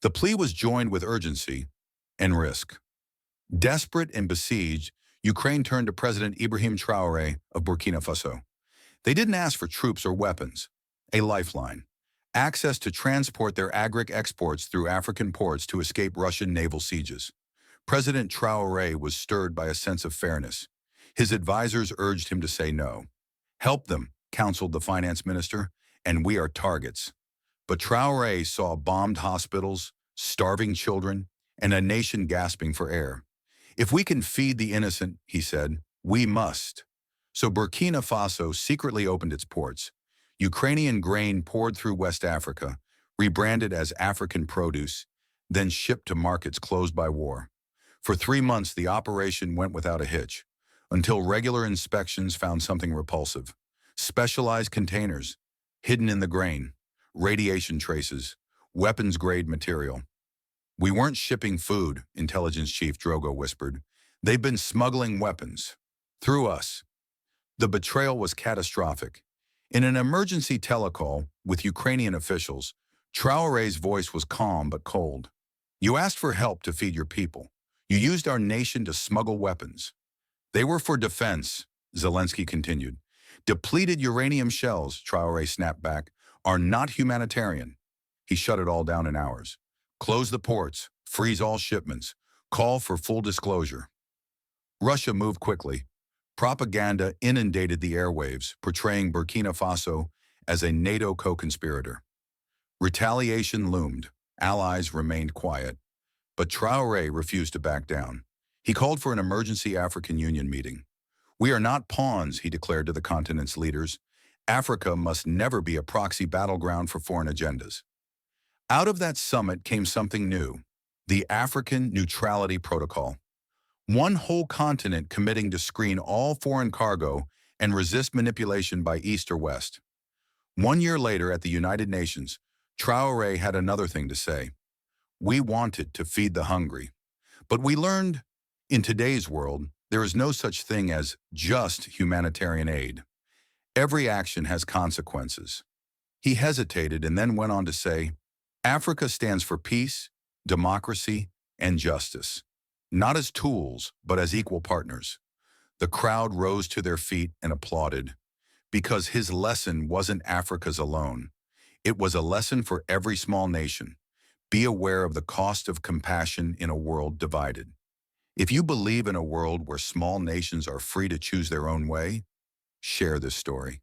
The plea was joined with urgency and risk. Desperate and besieged, Ukraine turned to President Ibrahim Traoré of Burkina Faso. They didn't ask for troops or weapons, a lifeline, access to transport their agric exports through African ports to escape Russian naval sieges. President Traoré was stirred by a sense of fairness. His advisors urged him to say no. Help them, counseled the finance minister, and we are targets. But Traoré saw bombed hospitals, starving children, and a nation gasping for air. If we can feed the innocent, he said, we must. So Burkina Faso secretly opened its ports. Ukrainian grain poured through West Africa, rebranded as African produce, then shipped to markets closed by war. For 3 months, the operation went without a hitch, until regular inspections found something repulsive. Specialized containers, hidden in the grain, radiation traces, weapons-grade material. We weren't shipping food, Intelligence Chief Drogo whispered. They've been smuggling weapons. Through us. The betrayal was catastrophic. In an emergency telecall with Ukrainian officials, Traoré's voice was calm but cold. You asked for help to feed your people. You used our nation to smuggle weapons. They were for defense, Zelensky continued. Depleted uranium shells, Traoré snapped back, are not humanitarian. He shut it all down in hours. Close the ports, freeze all shipments, call for full disclosure. Russia moved quickly. Propaganda inundated the airwaves, portraying Burkina Faso as a NATO co-conspirator. Retaliation loomed. Allies remained quiet. But Traoré refused to back down. He called for an emergency African Union meeting. We are not pawns, he declared to the continent's leaders. Africa must never be a proxy battleground for foreign agendas. Out of that summit came something new, the African Neutrality Protocol. One whole continent committing to screen all foreign cargo and resist manipulation by East or West. 1 year later at the United Nations, Traoré had another thing to say. We wanted to feed the hungry. But we learned, in today's world, there is no such thing as just humanitarian aid. Every action has consequences. He hesitated and then went on to say, Africa stands for peace, democracy, and justice, not as tools, but as equal partners. The crowd rose to their feet and applauded, because his lesson wasn't Africa's alone. It was a lesson for every small nation. Be aware of the cost of compassion in a world divided. If you believe in a world where small nations are free to choose their own way, share this story.